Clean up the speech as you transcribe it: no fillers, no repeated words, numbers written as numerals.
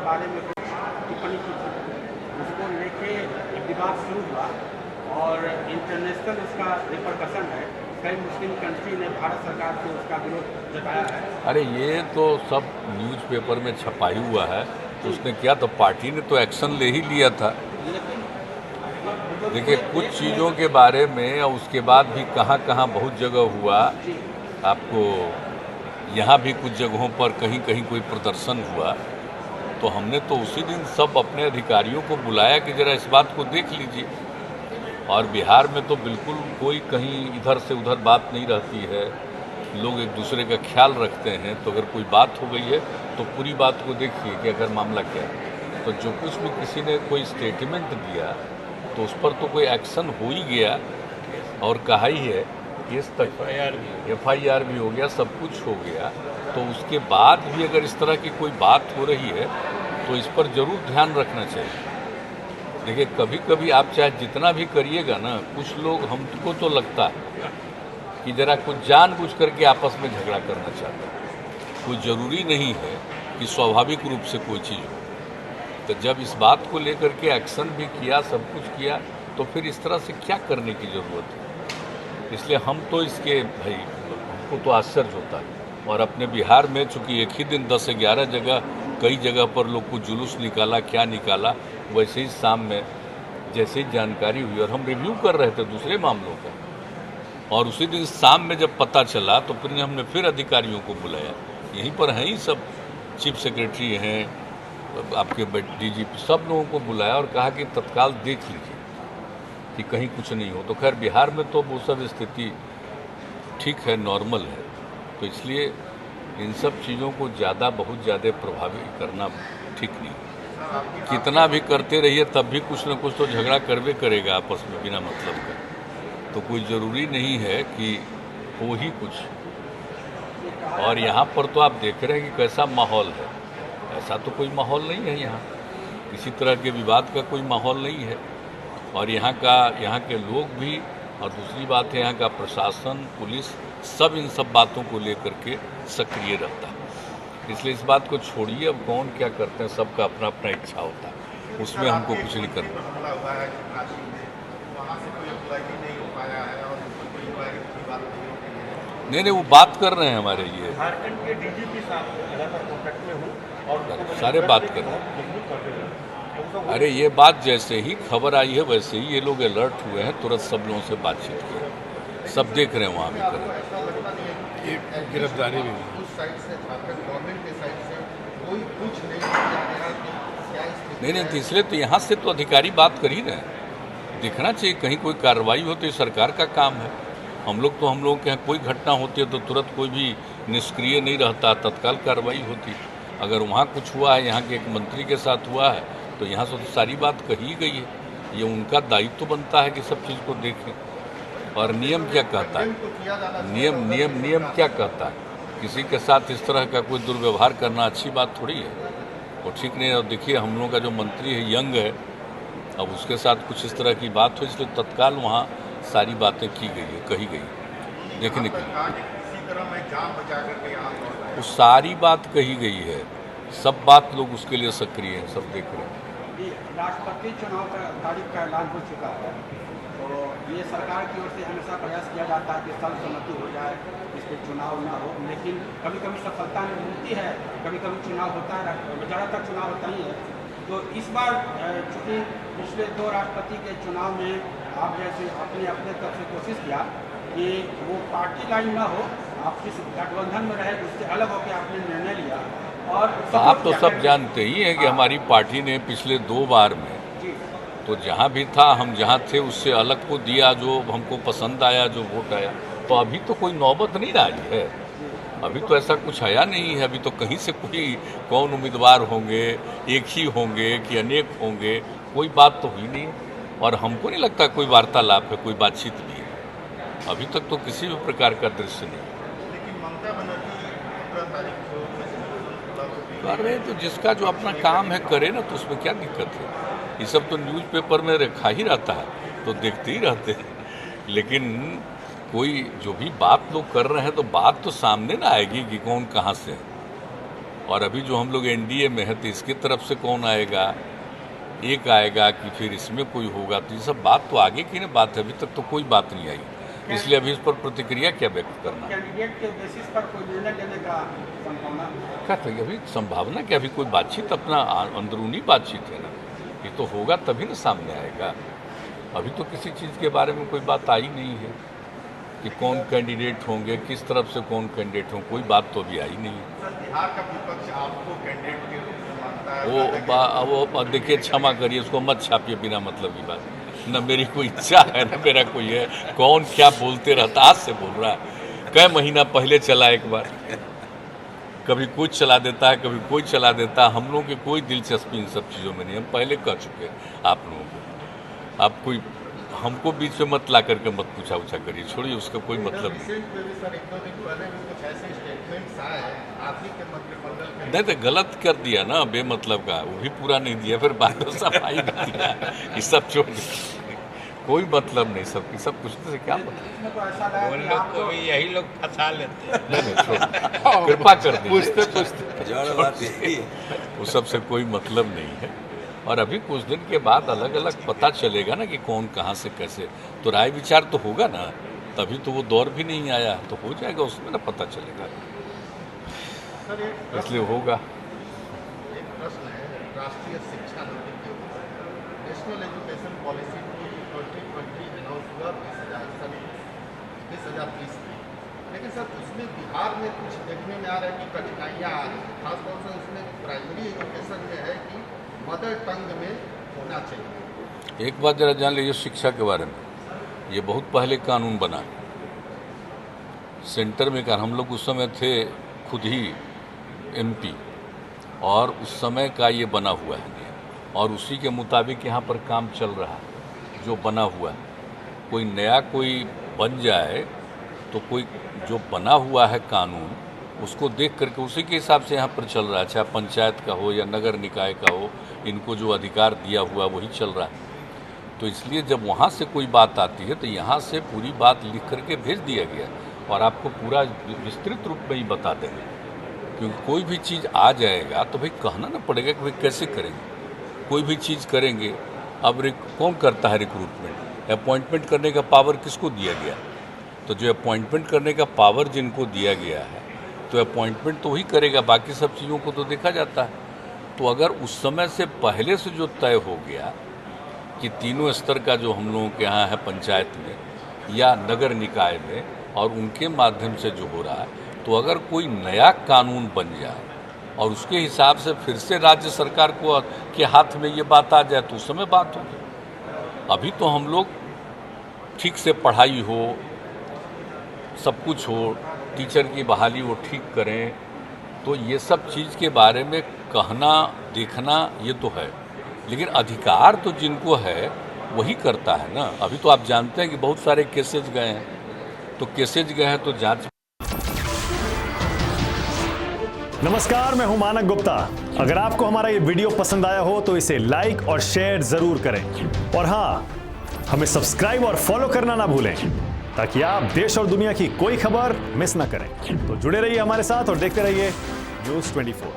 बारे में कुछ टिप्पणी की थी, उसको लेके विवाद शुरू हुआ और इंटरनेशनल उसका रिपरकशन है। कई मुस्लिम कंट्री ने भारत सरकार से उसका विरोध जताया है। अरे ये तो सब न्यूज़पेपर में छपाई हुआ है, तो उसने किया तो पार्टी ने तो एक्शन ले ही लिया था। देखिए कुछ चीज़ों के बारे में और उसके बाद भी कहाँ कहाँ बहुत जगह हुआ, आपको यहाँ भी कुछ जगहों पर कहीं कहीं कोई प्रदर्शन हुआ, तो हमने तो उसी दिन सब अपने अधिकारियों को बुलाया कि ज़रा इस बात को देख लीजिए। और बिहार में तो बिल्कुल कोई कहीं इधर से उधर बात नहीं रहती है, लोग एक दूसरे का ख्याल रखते हैं। तो अगर कोई बात हो गई है तो पूरी बात को देखिए कि अगर मामला क्या है। तो जो कुछ भी किसी ने कोई स्टेटमेंट दिया तो उस पर तो कोई एक्शन हो ही गया और कहा ही है, केस तक FIR भी हो गया, सब कुछ हो गया। तो उसके बाद भी अगर इस तरह की कोई बात हो रही है तो इस पर ज़रूर ध्यान रखना चाहिए। देखिए कभी कभी आप चाहे जितना भी करिएगा ना, कुछ लोग, हमको तो लगता है कि ज़रा कुछ जानबूझ करके आपस में झगड़ा करना चाहते हैं। कोई ज़रूरी नहीं है कि स्वाभाविक रूप से कोई चीज़ हो। तो जब इस बात को लेकर के एक्शन भी किया, सब कुछ किया, तो फिर इस तरह से क्या करने की ज़रूरत है। इसलिए हम तो इसके भाई, हमको तो आश्चर्य होता है। और अपने बिहार में चूँकि एक ही दिन 10-11 जगह, कई जगह पर लोग को जुलूस निकाला, क्या निकाला, वैसे ही शाम में जैसे ही जानकारी हुई और हम रिव्यू कर रहे थे दूसरे मामलों का, और उसी दिन शाम में जब पता चला तो फिर हमने फिर अधिकारियों को बुलाया। यहीं पर हैं ही सब, चीफ सेक्रेटरी हैं, आपके DGP, सब लोगों को बुलाया और कहा कि तत्काल देख लीजिए कि कहीं कुछ नहीं हो। तो खैर बिहार में तो वो सब स्थिति ठीक है, नॉर्मल है। तो इसलिए इन सब चीज़ों को बहुत ज़्यादा प्रभावी करना ठीक नहीं है। कितना भी करते रहिए तब भी कुछ न कुछ तो झगड़ा करवे करेगा आपस में बिना मतलब का। तो कोई ज़रूरी नहीं है कि हो ही कुछ। और यहाँ पर तो आप देख रहे हैं कि कैसा माहौल है। ऐसा तो कोई माहौल नहीं है यहाँ, किसी तरह के विवाद का कोई माहौल नहीं है। और यहाँ के लोग भी, और दूसरी बात है यहाँ का प्रशासन, पुलिस, सब इन सब बातों को लेकर के सक्रिय रहता है। इसलिए इस बात को छोड़िए, अब कौन क्या करते हैं, सबका अपना अपना इच्छा होता है, उसमें हमको कुछ नहीं करना। नहीं, वो बात कर रहे हैं हमारे ये झारखंड के DGP साहब लगातार कॉन्टैक्ट में हूँ और सारे बात कर रहे हैं। अरे ये बात जैसे ही खबर आई है वैसे ही ये लोग अलर्ट हुए हैं, तुरंत सब लोगों से बातचीत की, सब देख रहे हैं वहाँ भी कर रहे हैं। ये गिरफ्तारी भी नहीं, तो इसलिए तो यहाँ से तो अधिकारी बात कर ही रहे हैं। देखना चाहिए कहीं कोई कार्रवाई हो तो ये सरकार का काम है। हम लोग के यहाँ कोई घटना होती है तो तुरंत कोई भी निष्क्रिय नहीं रहता, तत्काल कार्रवाई होती। अगर वहाँ कुछ हुआ है, यहाँ के एक मंत्री के साथ हुआ है, तो यहाँ से तो सारी बात कही गई है। ये उनका दायित्व तो बनता है कि सब चीज़ को देखें। और नियम क्या कहता है, नियम क्या कहता है, किसी के साथ इस तरह का कोई दुर्व्यवहार करना अच्छी बात थोड़ी है, वो ठीक नहीं है। और देखिए हम लोग का जो मंत्री है, यंग है, अब उसके साथ कुछ इस तरह की बात हो, इसलिए तत्काल वहाँ सारी बातें की गई है, कही गई देखने के लिए। वो सारी बात कही गई है, सब बात लोग उसके लिए सक्रिय हैं, सब देख रहे हैं। राष्ट्रपति चुनाव का तारीख का ऐलान हो चुका है, तो ये सरकार की ओर से हमेशा प्रयास किया जाता है कि सर्वसम्मति हो जाए, इस पर चुनाव ना हो। लेकिन कभी कभी सफलता नहीं मिलती है, कभी कभी चुनाव होता है, ज़्यादातर चुनाव होता ही है। तो इस बार चूँकि पिछले 2 राष्ट्रपति के चुनाव में आप जैसे अपने तरफ से कोशिश किया कि वो पार्टी लाइन ना हो, आप जिस गठबंधन में रहे उससे अलग होकर आपने निर्णय लिया। और आप तो सब जानते ही हैं कि हमारी पार्टी ने पिछले 2 बार में तो जहाँ भी था, हम जहाँ थे उससे अलग को दिया, जो हमको पसंद आया, जो वोट आया। तो अभी तो कोई नौबत नहीं आई है, अभी तो ऐसा कुछ आया नहीं है। अभी तो कहीं से कौन उम्मीदवार होंगे, एक ही होंगे कि अनेक होंगे, कोई बात तो हुई नहीं है। और हमको नहीं लगता कोई वार्तालाप है, कोई बातचीत भी है। अभी तक तो किसी भी प्रकार का दृश्य नहीं। कर रहे तो जिसका जो अपना काम है करे ना, तो उसमें क्या दिक्कत है। ये सब तो न्यूज़पेपर में रखा ही रहता है, तो देखते ही रहते हैं। लेकिन कोई जो भी बात लोग कर रहे हैं तो बात तो सामने ना आएगी कि कौन कहाँ से है। और अभी जो हम लोग एनडीए में है तो इसकी तरफ से कौन आएगा, एक आएगा कि फिर इसमें कोई होगा, तो ये सब बात तो आगे की ना बात है, अभी तक तो कोई बात नहीं आई, इसलिए अभी इस पर प्रतिक्रिया क्या व्यक्त करना। कैंडिडेट के बेसिस पर कोई निर्णय लेने का संभावना क्या था अभी संभावना क्या, अभी कोई बातचीत अपना अंदरूनी बातचीत है ना, ये तो होगा तभी ना सामने आएगा। अभी तो किसी चीज़ के बारे में कोई बात आई नहीं है कि कौन कैंडिडेट होंगे, किस तरफ से कौन कैंडिडेट हों, कोई बात तो अभी आई नहीं है। सर, बिहार का विपक्ष आपको कैंडिडेट के रूप में मानता है? वो देखिए, क्षमा करिए, उसको मत छापिए बिना मतलब की बात, न मेरी कोई इच्छा है न मेरा कोई है। कौन क्या बोलते रहता, आज से बोल रहा है, कई महीना पहले चला एक बार, कभी कोई चला देता है कभी कोई चला देता है। हम लोगों की कोई दिलचस्पी इन सब चीज़ों में नहीं, हम पहले कह चुके हैं आप लोगों को। आप कोई हमको बीच में मत ला करके मत पूछा उछा करिए, छोड़िए, उसका कोई मतलब नहीं। रिसेंट में भी सर, एक दो दिन पहले भी कुछ ऐसे स्टेटमेंट्स आए आप ही के मंत्रिमंडल के। नहीं तो गलत कर दिया ना, बेमतलब का, वो भी पूरा नहीं दिया, फिर बाद में सफाई नहीं दिया, ये सब छोड़ दिया, कोई मतलब नहीं, सबकी सब कुछ से क्या मतलब। इसमें तो ऐसा लगा कि आप तो यही लोग फंसा लेते हैं। नहीं छोड़, कृपा कर दीजिए, पूछते वो सबसे कोई मतलब नहीं है। और अभी कुछ दिन के बाद अलग अलग पता चलेगा ना कि कौन कहाँ से कैसे, तो राय विचार तो होगा ना, तभी तो वो दौर भी नहीं आया, तो हो जाएगा उसमें ना पता चलेगा, सर, इसलिए होगा। एक प्रश्न है राष्ट्रीय शिक्षा नीति के ऊपर। नेशनल एजुकेशन पॉलिसी 2020 अनाउंस हुआ 20,030 में, लेकिन सर उसमें बिहार में कुछ देखने में आ रहा है कि कठिनाइयाँ आ रही हैं, खासतौर से उसमें प्राइमरी एजुकेशन में है कि मदर टंग में होना चाहिए। एक बात जरा जान लीजिए शिक्षा के बारे में, ये बहुत पहले कानून बना सेंटर में का, हम लोग उस समय थे खुद ही एमपी, और उस समय का ये बना हुआ है और उसी के मुताबिक यहाँ पर काम चल रहा है जो बना हुआ है। कोई नया कोई बन जाए तो कोई जो बना हुआ है कानून उसको देख करके उसी के हिसाब से यहाँ पर चल रहा है, चाहे पंचायत का हो या नगर निकाय का हो, इनको जो अधिकार दिया हुआ वही चल रहा है। तो इसलिए जब वहाँ से कोई बात आती है तो यहाँ से पूरी बात लिख करके भेज दिया गया और आपको पूरा विस्तृत रूप में ही बता देंगे, क्योंकि कोई भी चीज़ आ जाएगा तो भाई कहना ना पड़ेगा कि भाई कैसे करेंगे, कोई भी चीज़ करेंगे। अब कौन करता है रिक्रूटमेंट, अपॉइंटमेंट करने का पावर किसको दिया गया, तो जो अपॉइंटमेंट करने का पावर जिनको दिया गया है तो अपॉइंटमेंट तो वही करेगा, बाकी सब चीज़ों को तो देखा जाता है। तो अगर उस समय से पहले से जो तय हो गया कि तीनों स्तर का जो हम लोगों के यहाँ है पंचायत में या नगर निकाय में, और उनके माध्यम से जो हो रहा है, तो अगर कोई नया कानून बन जाए और उसके हिसाब से फिर से राज्य सरकार को के हाथ में ये बात आ जाए तो उस समय बात होगी। अभी तो हम लोग ठीक से पढ़ाई हो, सब कुछ हो, टीचर की बहाली वो ठीक करें, तो ये सब चीज़ के बारे में कहना देखना ये तो है, लेकिन अधिकार तो जिनको है वही करता है ना। अभी तो आप जानते हैं कि बहुत सारे केसेज गए हैं, तो केसेज गए हैं तो जांच। नमस्कार, मैं हूं मानक गुप्ता। अगर आपको हमारा ये वीडियो पसंद आया हो तो इसे लाइक और शेयर जरूर करें, और हाँ, हमें सब्सक्राइब और फॉलो करना ना भूलें ताकि आप देश और दुनिया की कोई खबर मिस ना करें। तो जुड़े रहिए हमारे साथ और देखते रहिए News 24।